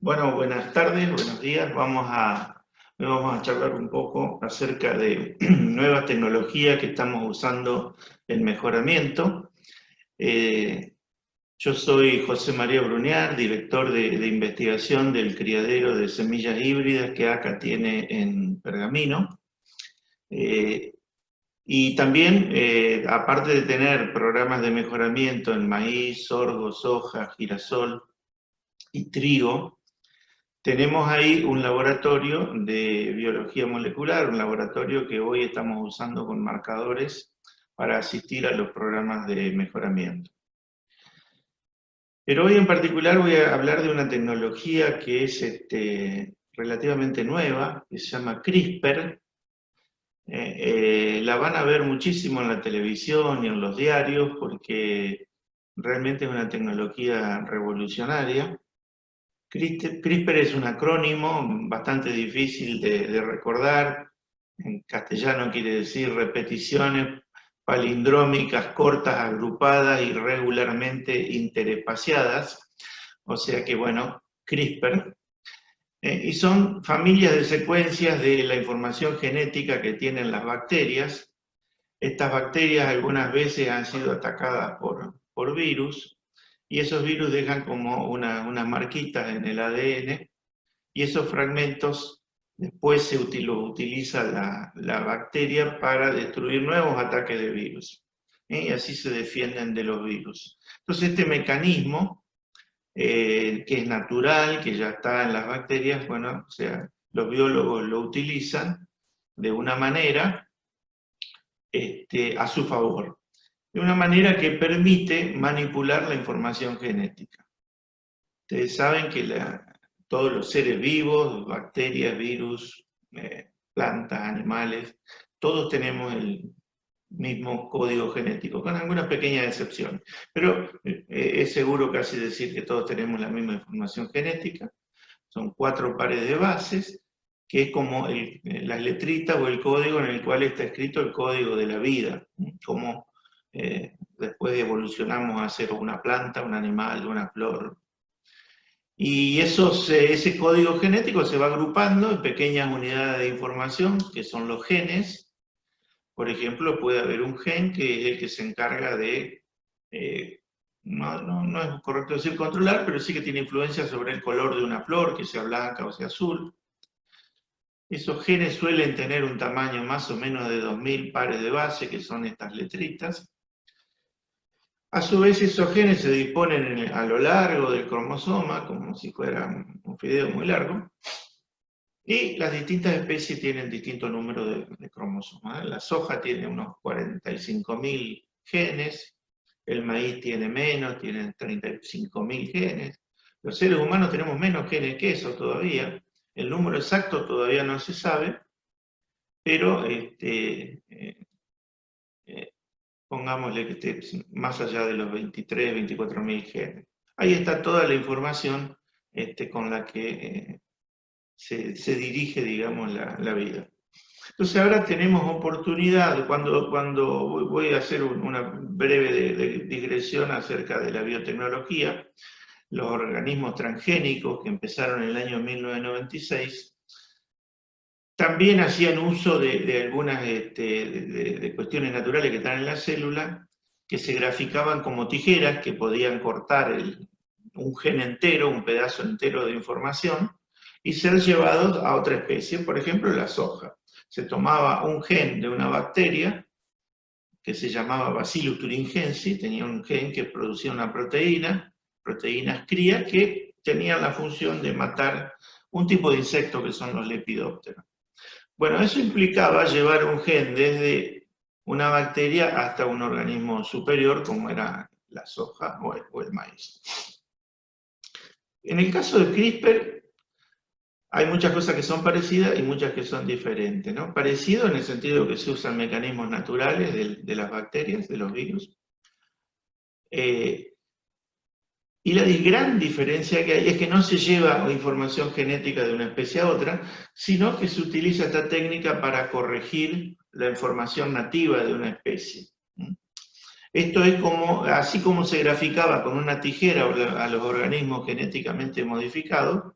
Bueno, buenas tardes, buenos días. Hoy vamos a charlar un poco acerca de nuevas tecnologías que estamos usando en mejoramiento. Eh, yo soy José María Bruniar, director de investigación del criadero de semillas híbridas que ACA tiene en Pergamino. Eh, y también, aparte de tener programas de mejoramiento en maíz, sorgo, soja, girasol y trigo, tenemos ahí un laboratorio de biología molecular, un laboratorio que hoy estamos usando con marcadores para asistir a los programas de mejoramiento. Pero hoy en particular voy a hablar de una tecnología que es relativamente nueva, que se llama CRISPR. La van a ver muchísimo en la televisión y en los diarios porque realmente es una tecnología revolucionaria. CRISPR es un acrónimo bastante difícil de recordar. En castellano quiere decir repeticiones palindrómicas cortas, agrupadas y regularmente interespaciadas. O sea que, bueno, CRISPR. Y son familias de secuencias de la información genética que tienen las bacterias. Estas bacterias algunas veces han sido atacadas por virus, y esos virus dejan como unas marquitas en el ADN, y esos fragmentos después se utiliza la bacteria para destruir nuevos ataques de virus. Y así se defienden de los virus. Entonces este mecanismo, que es natural, que ya está en las bacterias, bueno, o sea, los biólogos lo utilizan de una manera a su favor, de una manera que permite manipular la información genética. Ustedes saben que todos los seres vivos, bacterias, virus, plantas, animales, todos tenemos el mismo código genético, con algunas pequeñas excepciones. Pero es seguro casi decir que todos tenemos la misma información genética. Son 4 pares de bases, que es como las letritas o el código en el cual está escrito el código de la vida, como después evolucionamos a ser una planta, un animal, una flor. Y ese código genético se va agrupando en pequeñas unidades de información, que son los genes. Por ejemplo, puede haber un gen que es el que se encarga de, no es correcto decir controlar, pero sí que tiene influencia sobre el color de una flor, que sea blanca o sea azul. Esos genes suelen tener un tamaño más o menos de 2000 pares de base, que son estas letritas. A su vez, esos genes se disponen a lo largo del cromosoma, como si fuera un fideo muy largo, y las distintas especies tienen distintos números de cromosomas. La soja tiene unos 45.000 genes, el maíz tiene menos, tiene 35.000 genes. Los seres humanos tenemos menos genes que eso todavía. El número exacto todavía no se sabe, pero pongámosle que esté más allá de los 23, 24.000 genes. Ahí está toda la información con la que se dirige, digamos, la vida. Entonces ahora tenemos oportunidad, cuando voy a hacer una breve digresión acerca de la biotecnología, los organismos transgénicos que empezaron en el año 1996, también hacían uso de algunas de cuestiones naturales que están en la célula, que se graficaban como tijeras que podían cortar un gen entero, un pedazo entero de información, y ser llevados a otra especie, por ejemplo la soja. Se tomaba un gen de una bacteria, que se llamaba Bacillus thuringiensis, tenía un gen que producía una proteínas cría, que tenían la función de matar un tipo de insecto que son los lepidópteros. Bueno, eso implicaba llevar un gen desde una bacteria hasta un organismo superior, como era la soja o el maíz. En el caso de CRISPR, hay muchas cosas que son parecidas y muchas que son diferentes, ¿no? Parecido en el sentido que se usan mecanismos naturales de las bacterias, de los virus. Y la gran diferencia que hay es que no se lleva información genética de una especie a otra, sino que se utiliza esta técnica para corregir la información nativa de una especie. Esto es así como se graficaba con una tijera a los organismos genéticamente modificados,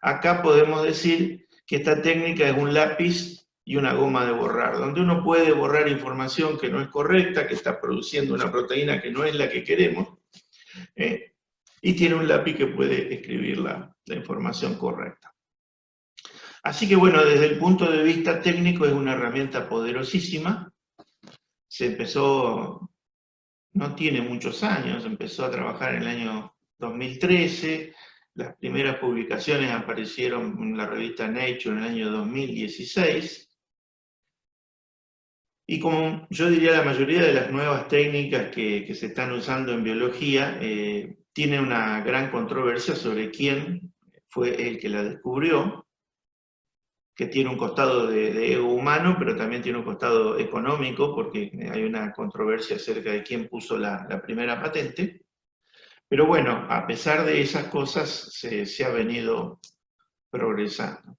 Acá podemos decir que esta técnica es un lápiz y una goma de borrar, donde uno puede borrar información que no es correcta, que está produciendo una proteína que no es la que queremos, y tiene un lápiz que puede escribir la información correcta. Así que bueno, desde el punto de vista técnico es una herramienta poderosísima. Se empezó, no tiene muchos años, empezó a trabajar en el año 2013, las primeras publicaciones aparecieron en la revista Nature en el año 2016, y como yo diría la mayoría de las nuevas técnicas que se están usando en biología, tiene una gran controversia sobre quién fue el que la descubrió, que tiene un costado de ego humano, pero también tiene un costado económico, porque hay una controversia acerca de quién puso la primera patente. Pero bueno, a pesar de esas cosas, se ha venido progresando.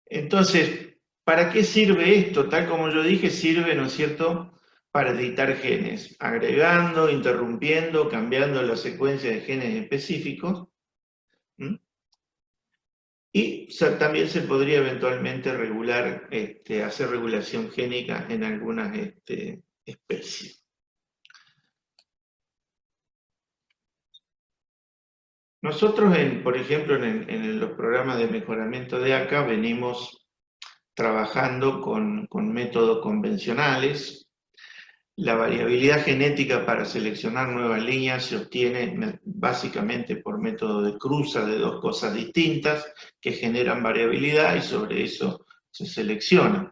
Entonces, ¿para qué sirve esto? Tal como yo dije, sirve, ¿no es cierto?, para editar genes, agregando, interrumpiendo, cambiando la secuencia de genes específicos. Y también se podría eventualmente regular, hacer regulación génica en algunas especies. Nosotros, por ejemplo, en los programas de mejoramiento de ACA venimos trabajando con métodos convencionales. La variabilidad genética para seleccionar nuevas líneas se obtiene básicamente por método de cruza de dos cosas distintas que generan variabilidad y sobre eso se selecciona.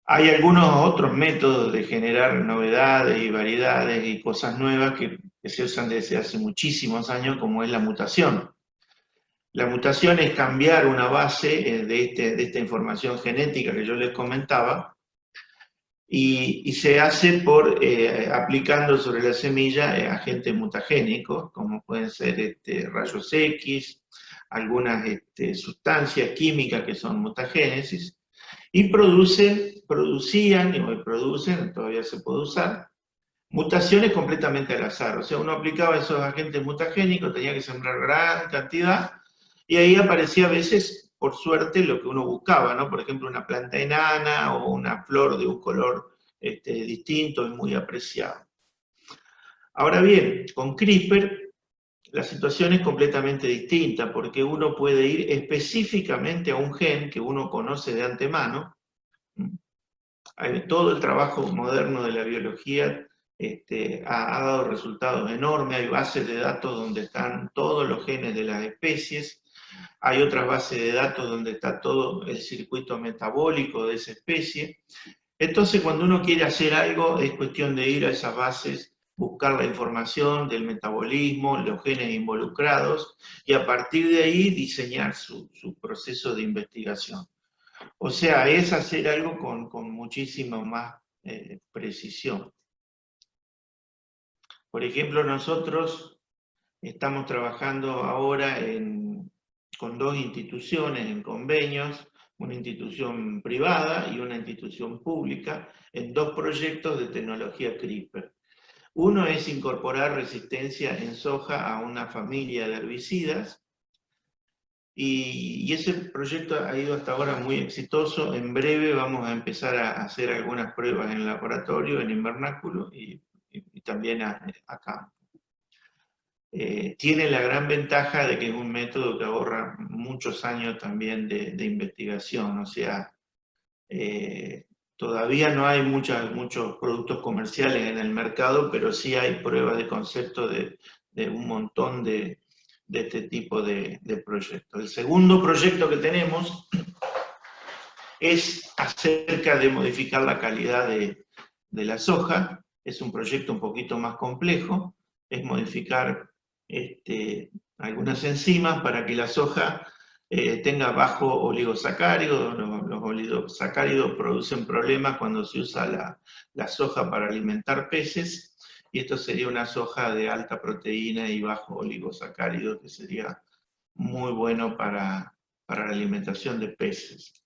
Hay algunos otros métodos de generar novedades y variedades y cosas nuevas que se usan desde hace muchísimos años, como es la mutación. La mutación es cambiar una base de esta información genética que yo les comentaba, y se hace aplicando sobre la semilla agentes mutagénicos, como pueden ser rayos X, algunas sustancias químicas que son mutagénesis, y producían, y hoy producen, todavía se puede usar, mutaciones completamente al azar. O sea, uno aplicaba esos agentes mutagénicos, tenía que sembrar gran cantidad, y ahí aparecía a veces, por suerte, lo que uno buscaba, ¿no? Por ejemplo, una planta enana o una flor de un color distinto y muy apreciado. Ahora bien, con CRISPR la situación es completamente distinta, porque uno puede ir específicamente a un gen que uno conoce de antemano. Todo el trabajo moderno de la biología ha dado resultados enormes. Hay bases de datos donde están todos los genes de las especies, hay otras bases de datos donde está todo el circuito metabólico de esa especie. Entonces, cuando uno quiere hacer algo, es cuestión de ir a esas bases, buscar la información del metabolismo, los genes involucrados, y a partir de ahí diseñar su proceso de investigación. O sea, es hacer algo con muchísima más precisión. Por ejemplo, nosotros estamos trabajando ahora con dos instituciones en convenios, una institución privada y una institución pública, en dos proyectos de tecnología CRISPR. Uno es incorporar resistencia en soja a una familia de herbicidas, y ese proyecto ha ido hasta ahora muy exitoso. En breve vamos a empezar a hacer algunas pruebas en laboratorio, en invernáculo y también acá. Tiene la gran ventaja de que es un método que ahorra muchos años también de investigación. O sea, todavía no hay muchos productos comerciales en el mercado, pero sí hay pruebas de concepto de un montón de este tipo de proyectos. El segundo proyecto que tenemos es acerca de modificar la calidad de la soja. Es un proyecto un poquito más complejo, es modificar algunas enzimas para que la soja tenga bajo oligosacárido. Los oligosacáridos producen problemas cuando se usa la soja para alimentar peces, y esto sería una soja de alta proteína y bajo oligosacárido, que sería muy bueno para la alimentación de peces.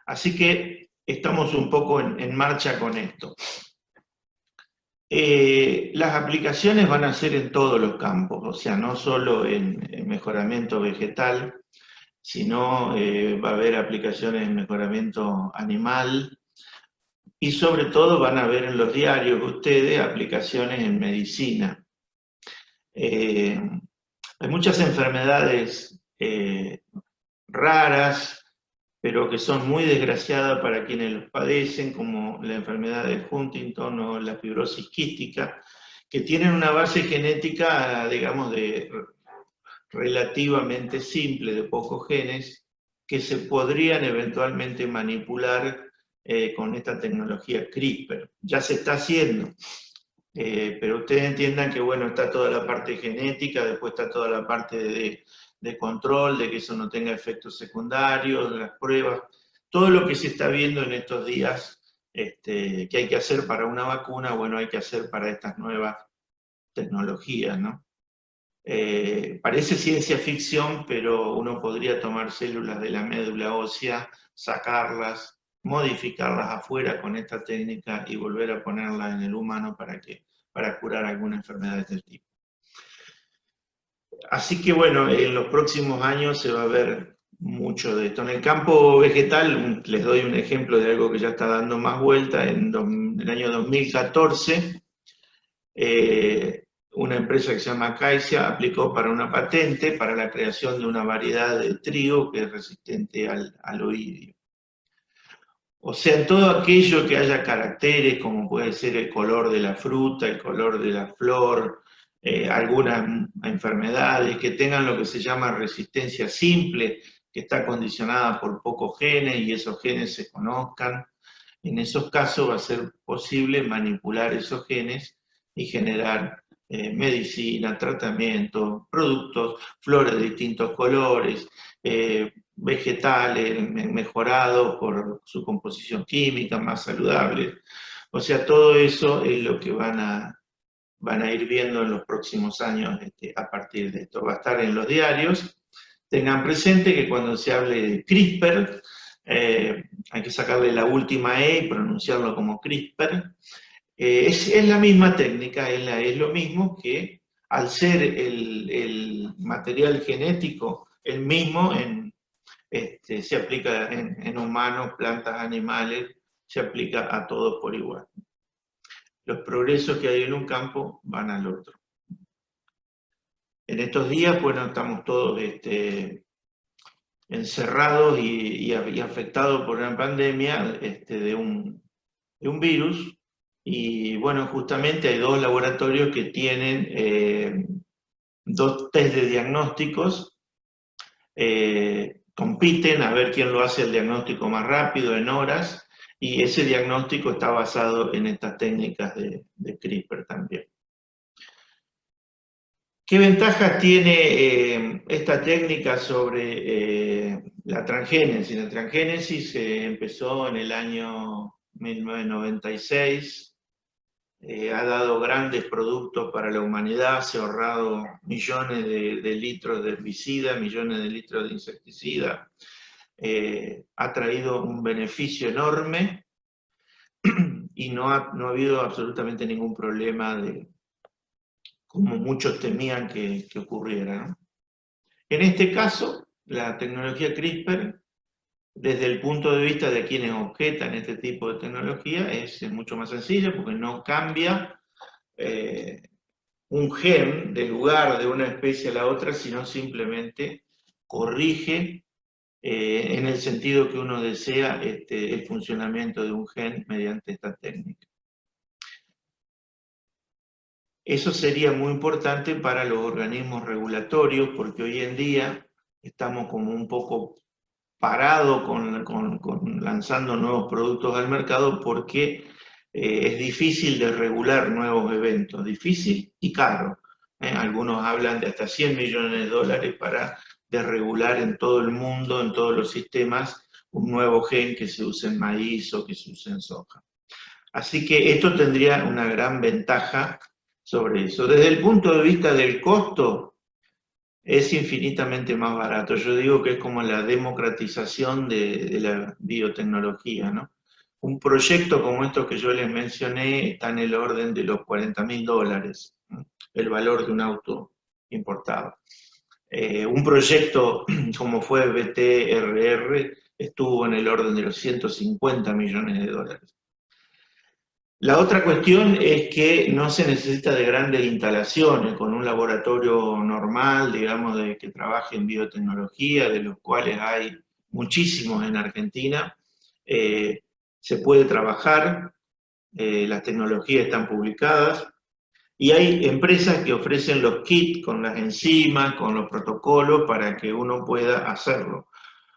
Así que estamos un poco en marcha con esto. Las aplicaciones van a ser en todos los campos, o sea, no solo en mejoramiento vegetal, sino va a haber aplicaciones en mejoramiento animal, y sobre todo van a ver en los diarios ustedes aplicaciones en medicina. Hay muchas enfermedades raras, pero que son muy desgraciadas para quienes los padecen, como la enfermedad de Huntington o la fibrosis quística, que tienen una base genética, digamos, relativamente simple, de pocos genes, que se podrían eventualmente manipular con esta tecnología CRISPR. Ya se está haciendo, pero ustedes entiendan que, bueno, está toda la parte genética, después está toda la parte de control, de que eso no tenga efectos secundarios, de las pruebas, todo lo que se está viendo en estos días que hay que hacer para una vacuna, bueno, hay que hacer para estas nuevas tecnologías, ¿no? Parece ciencia ficción, pero uno podría tomar células de la médula ósea, sacarlas, modificarlas afuera con esta técnica y volver a ponerlas en el humano para curar alguna enfermedad de este tipo. Así que bueno, en los próximos años se va a ver mucho de esto. En el campo vegetal, les doy un ejemplo de algo que ya está dando más vuelta. En el año 2014, una empresa que se llama Caixa aplicó para una patente para la creación de una variedad de trigo que es resistente al oidio. O sea, todo aquello que haya caracteres, como puede ser el color de la fruta, el color de la flor, algunas enfermedades que tengan lo que se llama resistencia simple, que está condicionada por pocos genes y esos genes se conozcan, en esos casos va a ser posible manipular esos genes y generar medicina, tratamiento, productos, flores de distintos colores, vegetales mejorados por su composición química, más saludables. O sea, todo eso es lo que van a ir viendo en los próximos años a partir de esto. Va a estar en los diarios. Tengan presente que cuando se hable de CRISPR, hay que sacarle la última E y pronunciarlo como CRISPR. Es la misma técnica, es lo mismo que al ser el material genético el mismo, se aplica en humanos, plantas, animales, se aplica a todos por igual. Los progresos que hay en un campo van al otro. En estos días, bueno, estamos todos encerrados y afectados por una pandemia de un virus. Y bueno, justamente hay dos laboratorios que tienen dos test de diagnósticos, compiten a ver quién lo hace el diagnóstico más rápido, en horas, y ese diagnóstico está basado en estas técnicas de CRISPR también. ¿Qué ventajas tiene esta técnica sobre la transgénesis? La transgénesis empezó en el año 1996, ha dado grandes productos para la humanidad, se ha ahorrado millones de litros de herbicida, millones de litros de insecticida, ha traído un beneficio enorme y no ha habido absolutamente ningún problema como muchos temían que ocurriera, ¿no? En este caso, la tecnología CRISPR, desde el punto de vista de quienes objetan este tipo de tecnología, es mucho más sencilla porque no cambia un gen del lugar de una especie a la otra, sino simplemente corrige en el sentido que uno desea el funcionamiento de un gen mediante esta técnica. Eso sería muy importante para los organismos regulatorios, porque hoy en día estamos como un poco parados con lanzando nuevos productos al mercado, porque es difícil de regular nuevos eventos, difícil y caro. Algunos hablan de hasta 100 millones de dólares para desregular en todo el mundo, en todos los sistemas, un nuevo gen que se use en maíz o que se use en soja. Así que esto tendría una gran ventaja sobre eso. Desde el punto de vista del costo, es infinitamente más barato. Yo digo que es como la democratización de la biotecnología, ¿no? Un proyecto como estos que yo les mencioné está en el orden de los $40.000, el valor de un auto importado. Un proyecto como fue BTRR estuvo en el orden de los $150 millones. La otra cuestión es que no se necesita de grandes instalaciones, con un laboratorio normal, digamos, que trabaje en biotecnología, de los cuales hay muchísimos en Argentina. Se puede trabajar, las tecnologías están publicadas, y hay empresas que ofrecen los kits con las enzimas, con los protocolos, para que uno pueda hacerlo.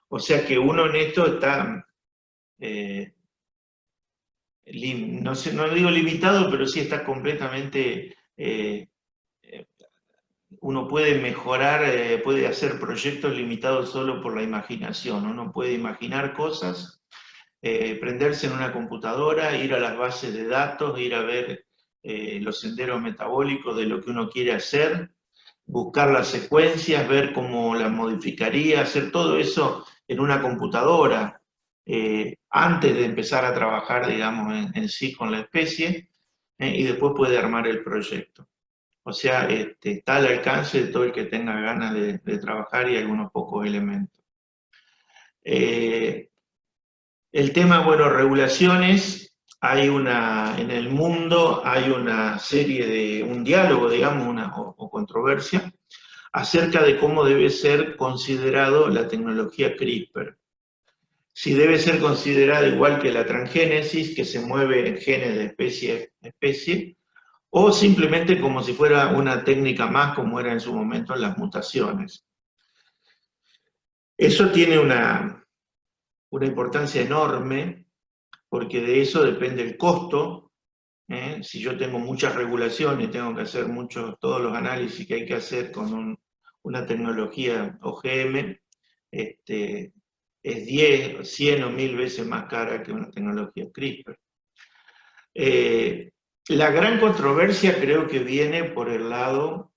O sea que uno en esto está, no sé, no digo limitado, pero sí está completamente, uno puede mejorar, puede hacer proyectos limitados solo por la imaginación. Uno puede imaginar cosas, prenderse en una computadora, ir a las bases de datos, ir a ver los senderos metabólicos de lo que uno quiere hacer, buscar las secuencias, ver cómo las modificaría, hacer todo eso en una computadora, antes de empezar a trabajar, digamos, en sí con la especie, y después puede armar el proyecto. O sea, está al alcance de todo el que tenga ganas de trabajar y algunos pocos elementos. El tema, bueno, regulaciones, en el mundo hay una serie de, un diálogo, digamos, o controversia, acerca de cómo debe ser considerado la tecnología CRISPR. Si debe ser considerada igual que la transgénesis, que se mueve en genes de especie a especie, o simplemente como si fuera una técnica más, como era en su momento las mutaciones. Eso tiene una importancia enorme, porque de eso depende el costo. Si yo tengo muchas regulaciones, tengo que hacer todos los análisis que hay que hacer con una tecnología OGM, es 10, 100 o 1000 veces más cara que una tecnología CRISPR. La gran controversia creo que viene por el lado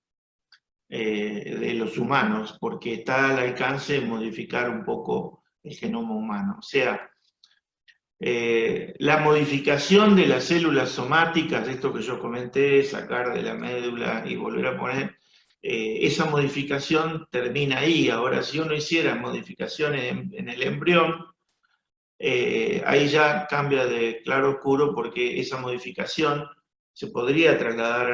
de los humanos, porque está al alcance de modificar un poco el genoma humano. O sea, la modificación de las células somáticas, esto que yo comenté, sacar de la médula y volver a poner, esa modificación termina ahí. Ahora, si uno hiciera modificaciones en el embrión, ahí ya cambia de claro oscuro, porque esa modificación se podría trasladar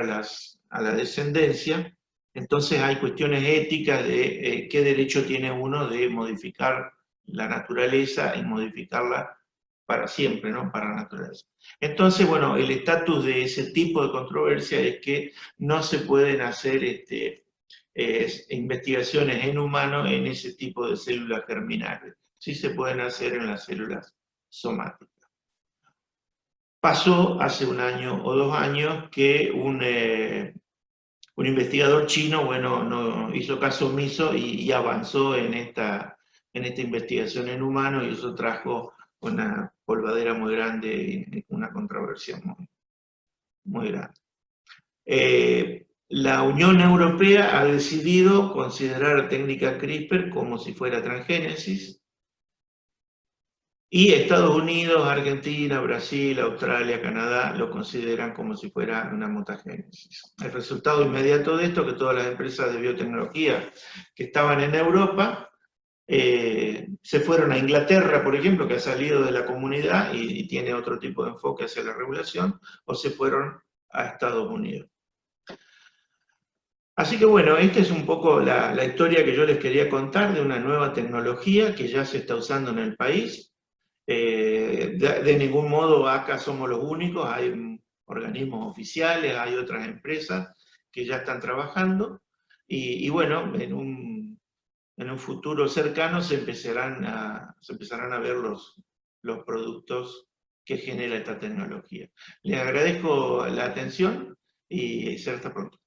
a la descendencia. Entonces hay cuestiones éticas de qué derecho tiene uno de modificar la naturaleza y modificarla para siempre, ¿no? Para la naturaleza. Entonces, bueno, el estatus de ese tipo de controversia es que no se pueden hacer investigaciones en humanos en ese tipo de células germinales. Sí se pueden hacer en las células somáticas. Pasó hace 1 año o 2 años que un investigador chino, bueno, no hizo caso omiso y avanzó en esta investigación en humanos, y eso trajo una polvadera muy grande y una controversia muy grande. La Unión Europea ha decidido considerar técnica CRISPR como si fuera transgénesis, y Estados Unidos, Argentina, Brasil, Australia, Canadá lo consideran como si fuera una mutagénesis. El resultado inmediato de esto es que todas las empresas de biotecnología que estaban en Europa se fueron a Inglaterra, por ejemplo, que ha salido de la comunidad y tiene otro tipo de enfoque hacia la regulación, o se fueron a Estados Unidos. Así que bueno, esta es un poco la historia que yo les quería contar de una nueva tecnología que ya se está usando en el país. De ningún modo acá somos los únicos, hay organismos oficiales, hay otras empresas que ya están trabajando, y bueno, en un futuro cercano se empezarán a ver los productos que genera esta tecnología. Les agradezco la atención y será hasta pronto.